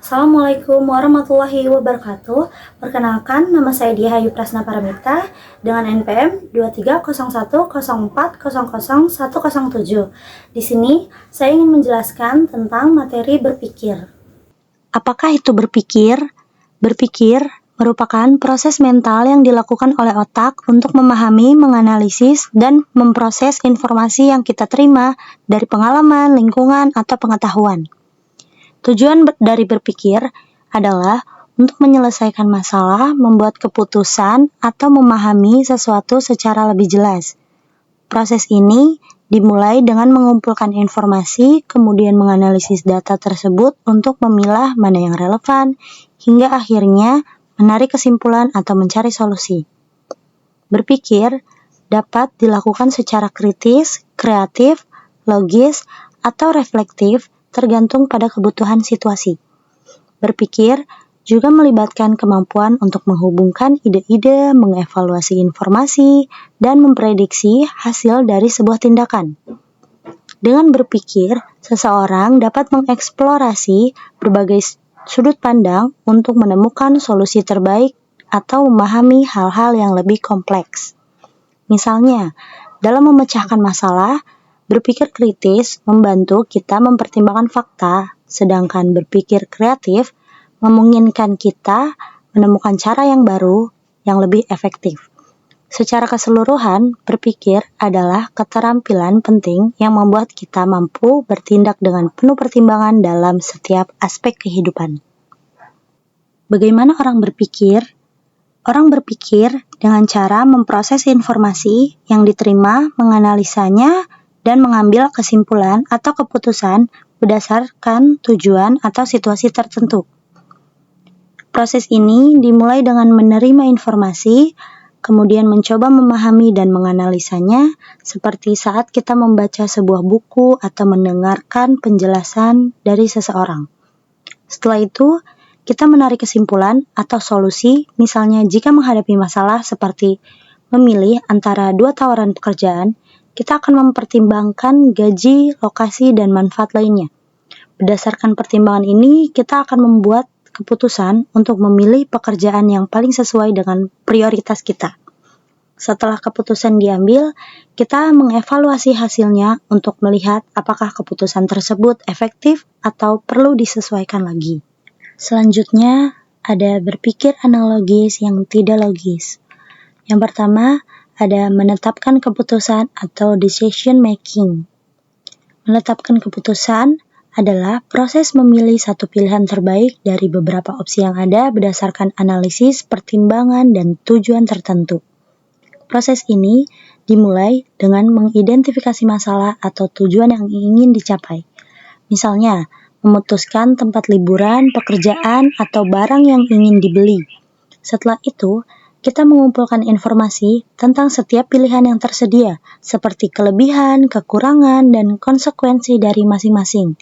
Assalamualaikum warahmatullahi wabarakatuh. Perkenalkan, nama saya Diah Ayu Prasna Paramita dengan NPM 230104000107. Di sini saya ingin menjelaskan tentang materi berpikir. Apakah itu berpikir? Berpikir merupakan proses mental yang dilakukan oleh otak untuk memahami, menganalisis, dan memproses informasi yang kita terima dari pengalaman, lingkungan, atau pengetahuan. Tujuan dari berpikir adalah untuk menyelesaikan masalah, membuat keputusan, atau memahami sesuatu secara lebih jelas. Proses ini dimulai dengan mengumpulkan informasi, kemudian menganalisis data tersebut untuk memilah mana yang relevan, hingga akhirnya menarik kesimpulan atau mencari solusi. Berpikir dapat dilakukan secara kritis, kreatif, logis, atau reflektif, tergantung pada kebutuhan situasi. Berpikir juga melibatkan kemampuan untuk menghubungkan ide-ide, mengevaluasi informasi, dan memprediksi hasil dari sebuah tindakan. Dengan berpikir, seseorang dapat mengeksplorasi berbagai sudut pandang untuk menemukan solusi terbaik atau memahami hal-hal yang lebih kompleks. Misalnya, dalam memecahkan masalah, berpikir kritis membantu kita mempertimbangkan fakta, sedangkan berpikir kreatif memungkinkan kita menemukan cara yang baru yang lebih efektif. Secara keseluruhan, berpikir adalah keterampilan penting yang membuat kita mampu bertindak dengan penuh pertimbangan dalam setiap aspek kehidupan. Bagaimana orang berpikir? Orang berpikir dengan cara memproses informasi yang diterima, menganalisanya, dan mengambil kesimpulan atau keputusan berdasarkan tujuan atau situasi tertentu. Proses ini dimulai dengan menerima informasi, kemudian mencoba memahami dan menganalisanya, seperti saat kita membaca sebuah buku atau mendengarkan penjelasan dari seseorang. Setelah itu, kita menarik kesimpulan atau solusi, misalnya jika menghadapi masalah seperti memilih antara dua tawaran pekerjaan, kita akan mempertimbangkan gaji, lokasi, dan manfaat lainnya. Berdasarkan pertimbangan ini, kita akan membuat keputusan untuk memilih pekerjaan yang paling sesuai dengan prioritas kita. Setelah keputusan diambil, kita mengevaluasi hasilnya untuk melihat apakah keputusan tersebut efektif atau perlu disesuaikan lagi. Selanjutnya, ada berpikir analogis yang tidak logis. Yang pertama, ada menetapkan keputusan atau decision making. Menetapkan keputusan adalah proses memilih satu pilihan terbaik dari beberapa opsi yang ada berdasarkan analisis, pertimbangan, dan tujuan tertentu. Proses ini dimulai dengan mengidentifikasi masalah atau tujuan yang ingin dicapai. Misalnya, memutuskan tempat liburan, pekerjaan, atau barang yang ingin dibeli. Setelah itu, kita mengumpulkan informasi tentang setiap pilihan yang tersedia, seperti kelebihan, kekurangan, dan konsekuensi dari masing-masing.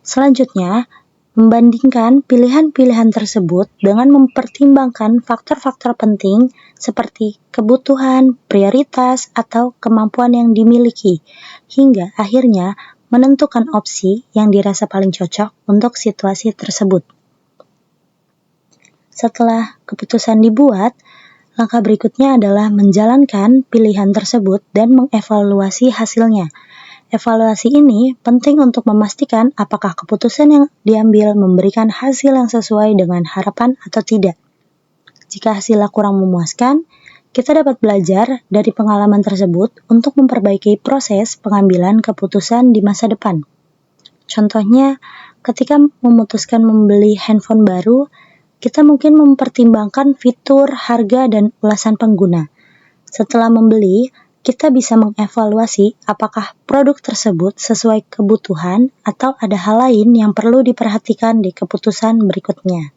Selanjutnya, membandingkan pilihan-pilihan tersebut dengan mempertimbangkan faktor-faktor penting seperti kebutuhan, prioritas, atau kemampuan yang dimiliki, hingga akhirnya menentukan opsi yang dirasa paling cocok untuk situasi tersebut. Setelah keputusan dibuat, langkah berikutnya adalah menjalankan pilihan tersebut dan mengevaluasi hasilnya. Evaluasi ini penting untuk memastikan apakah keputusan yang diambil memberikan hasil yang sesuai dengan harapan atau tidak. Jika hasilnya kurang memuaskan, kita dapat belajar dari pengalaman tersebut untuk memperbaiki proses pengambilan keputusan di masa depan. Contohnya, ketika memutuskan membeli handphone baru, kita mungkin mempertimbangkan fitur, harga, dan ulasan pengguna. Setelah membeli, kita bisa mengevaluasi apakah produk tersebut sesuai kebutuhan atau ada hal lain yang perlu diperhatikan di keputusan berikutnya.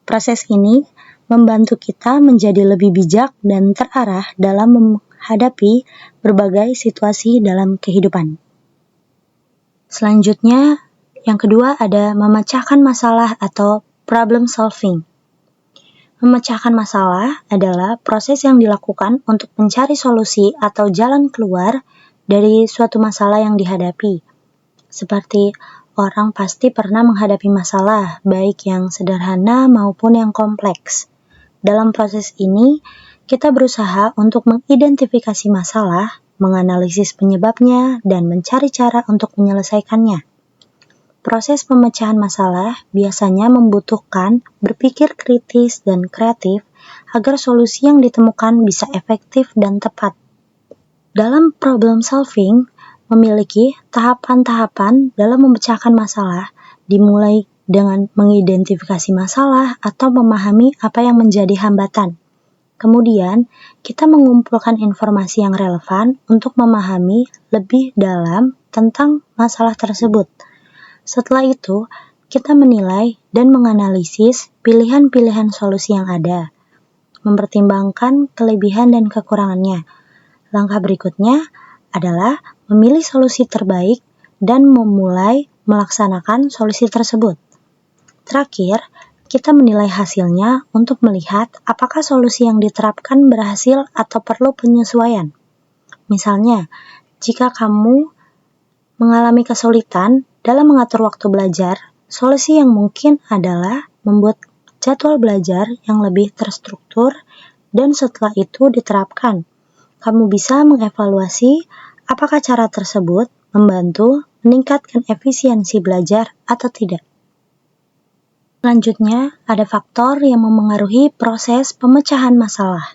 Proses ini membantu kita menjadi lebih bijak dan terarah dalam menghadapi berbagai situasi dalam kehidupan. Selanjutnya, yang kedua ada memecahkan masalah atau problem solving. Memecahkan masalah adalah proses yang dilakukan untuk mencari solusi atau jalan keluar dari suatu masalah yang dihadapi. Seperti orang pasti pernah menghadapi masalah, baik yang sederhana maupun yang kompleks. Dalam proses ini, kita berusaha untuk mengidentifikasi masalah, menganalisis penyebabnya, dan mencari cara untuk menyelesaikannya. Proses pemecahan masalah biasanya membutuhkan berpikir kritis dan kreatif agar solusi yang ditemukan bisa efektif dan tepat. Dalam problem solving, memiliki tahapan-tahapan dalam memecahkan masalah, dimulai dengan mengidentifikasi masalah atau memahami apa yang menjadi hambatan. Kemudian, kita mengumpulkan informasi yang relevan untuk memahami lebih dalam tentang masalah tersebut. Setelah itu, kita menilai dan menganalisis pilihan-pilihan solusi yang ada, mempertimbangkan kelebihan dan kekurangannya. Langkah berikutnya adalah memilih solusi terbaik dan memulai melaksanakan solusi tersebut. Terakhir, kita menilai hasilnya untuk melihat apakah solusi yang diterapkan berhasil atau perlu penyesuaian. Misalnya, jika kamu mengalami kesulitan dalam mengatur waktu belajar, solusi yang mungkin adalah membuat jadwal belajar yang lebih terstruktur dan setelah itu diterapkan. Kamu bisa mengevaluasi apakah cara tersebut membantu meningkatkan efisiensi belajar atau tidak. Selanjutnya, ada faktor yang memengaruhi proses pemecahan masalah,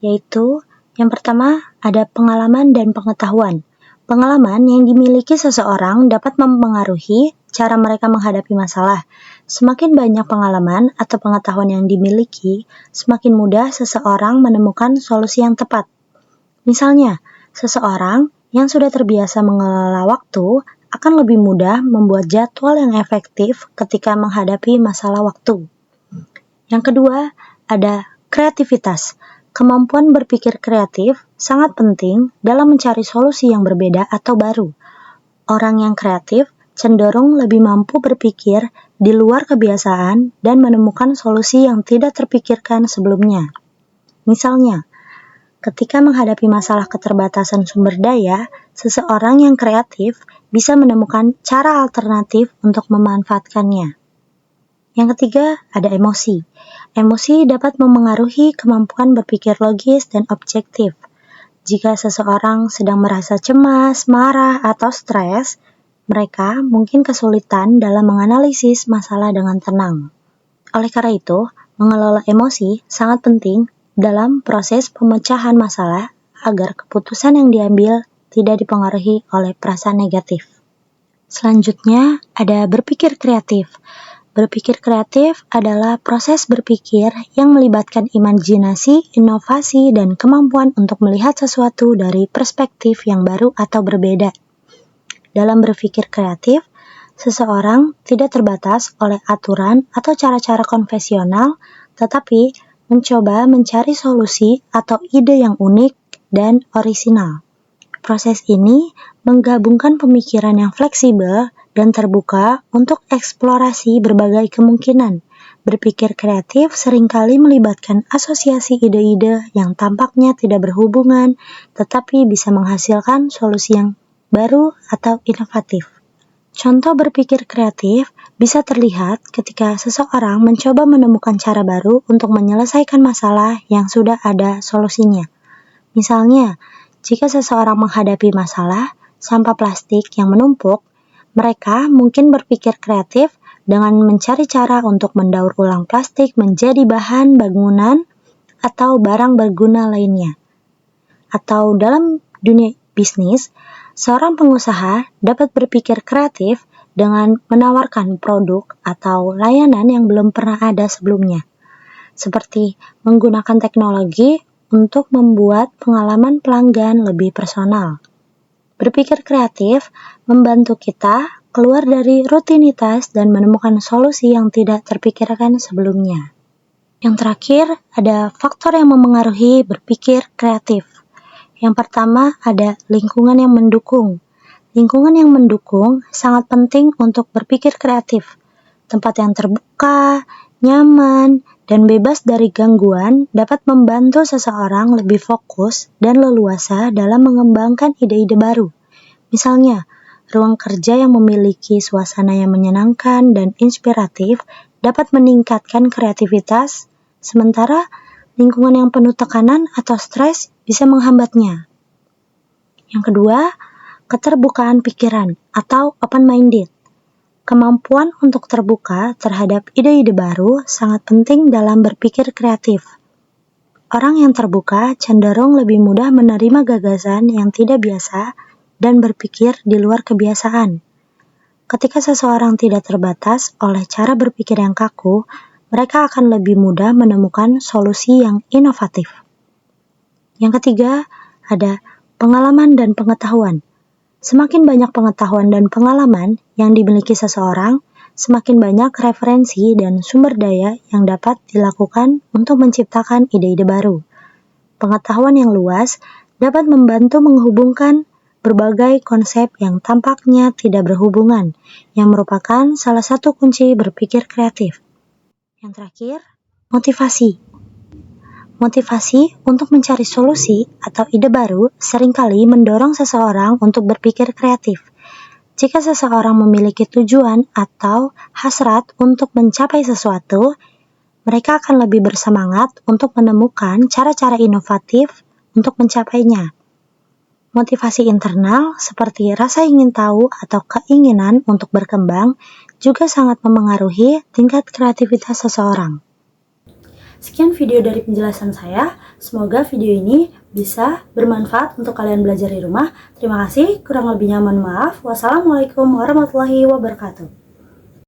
yaitu yang pertama ada pengalaman dan pengetahuan. Pengalaman yang dimiliki seseorang dapat mempengaruhi cara mereka menghadapi masalah. Semakin banyak pengalaman atau pengetahuan yang dimiliki, semakin mudah seseorang menemukan solusi yang tepat. Misalnya, seseorang yang sudah terbiasa mengelola waktu akan lebih mudah membuat jadwal yang efektif ketika menghadapi masalah waktu. Yang kedua, ada kreativitas. Kemampuan berpikir kreatif sangat penting dalam mencari solusi yang berbeda atau baru. Orang yang kreatif cenderung lebih mampu berpikir di luar kebiasaan dan menemukan solusi yang tidak terpikirkan sebelumnya. Misalnya, ketika menghadapi masalah keterbatasan sumber daya, seseorang yang kreatif bisa menemukan cara alternatif untuk memanfaatkannya. Yang ketiga, ada emosi. Emosi dapat memengaruhi kemampuan berpikir logis dan objektif. Jika seseorang sedang merasa cemas, marah, atau stres, mereka mungkin kesulitan dalam menganalisis masalah dengan tenang. Oleh karena itu, mengelola emosi sangat penting dalam proses pemecahan masalah agar keputusan yang diambil tidak dipengaruhi oleh perasaan negatif. Selanjutnya, ada berpikir kreatif. Berpikir kreatif adalah proses berpikir yang melibatkan imajinasi, inovasi, dan kemampuan untuk melihat sesuatu dari perspektif yang baru atau berbeda. Dalam berpikir kreatif, seseorang tidak terbatas oleh aturan atau cara-cara konvensional, tetapi mencoba mencari solusi atau ide yang unik dan orisinal. Proses ini menggabungkan pemikiran yang fleksibel dan terbuka untuk eksplorasi berbagai kemungkinan. Berpikir kreatif seringkali melibatkan asosiasi ide-ide yang tampaknya tidak berhubungan, tetapi bisa menghasilkan solusi yang baru atau inovatif. Contoh berpikir kreatif bisa terlihat ketika seseorang mencoba menemukan cara baru untuk menyelesaikan masalah yang sudah ada solusinya. Misalnya, jika seseorang menghadapi masalah sampah plastik yang menumpuk, mereka mungkin berpikir kreatif dengan mencari cara untuk mendaur ulang plastik menjadi bahan bangunan atau barang berguna lainnya. Atau dalam dunia bisnis, seorang pengusaha dapat berpikir kreatif dengan menawarkan produk atau layanan yang belum pernah ada sebelumnya, seperti menggunakan teknologi untuk membuat pengalaman pelanggan lebih personal. Berpikir kreatif membantu kita keluar dari rutinitas dan menemukan solusi yang tidak terpikirkan sebelumnya. Yang terakhir, ada faktor yang memengaruhi berpikir kreatif. Yang pertama, ada lingkungan yang mendukung. Lingkungan yang mendukung sangat penting untuk berpikir kreatif. Tempat yang terbuka, nyaman, dan bebas dari gangguan dapat membantu seseorang lebih fokus dan leluasa dalam mengembangkan ide-ide baru. Misalnya, ruang kerja yang memiliki suasana yang menyenangkan dan inspiratif dapat meningkatkan kreativitas, sementara lingkungan yang penuh tekanan atau stres bisa menghambatnya. Yang kedua, keterbukaan pikiran atau open-minded. Kemampuan untuk terbuka terhadap ide-ide baru sangat penting dalam berpikir kreatif. Orang yang terbuka cenderung lebih mudah menerima gagasan yang tidak biasa dan berpikir di luar kebiasaan. Ketika seseorang tidak terbatas oleh cara berpikir yang kaku, mereka akan lebih mudah menemukan solusi yang inovatif. Yang ketiga, ada pengalaman dan pengetahuan. Semakin banyak pengetahuan dan pengalaman yang dimiliki seseorang, semakin banyak referensi dan sumber daya yang dapat dilakukan untuk menciptakan ide-ide baru. Pengetahuan yang luas dapat membantu menghubungkan berbagai konsep yang tampaknya tidak berhubungan, yang merupakan salah satu kunci berpikir kreatif. Yang terakhir, motivasi. Motivasi untuk mencari solusi atau ide baru seringkali mendorong seseorang untuk berpikir kreatif. Jika seseorang memiliki tujuan atau hasrat untuk mencapai sesuatu, mereka akan lebih bersemangat untuk menemukan cara-cara inovatif untuk mencapainya. Motivasi internal seperti rasa ingin tahu atau keinginan untuk berkembang juga sangat memengaruhi tingkat kreativitas seseorang. Sekian video dari penjelasan saya. Semoga video ini bisa bermanfaat untuk kalian belajar di rumah. Terima kasih. Kurang lebihnya mohon maaf. Wassalamualaikum warahmatullahi wabarakatuh.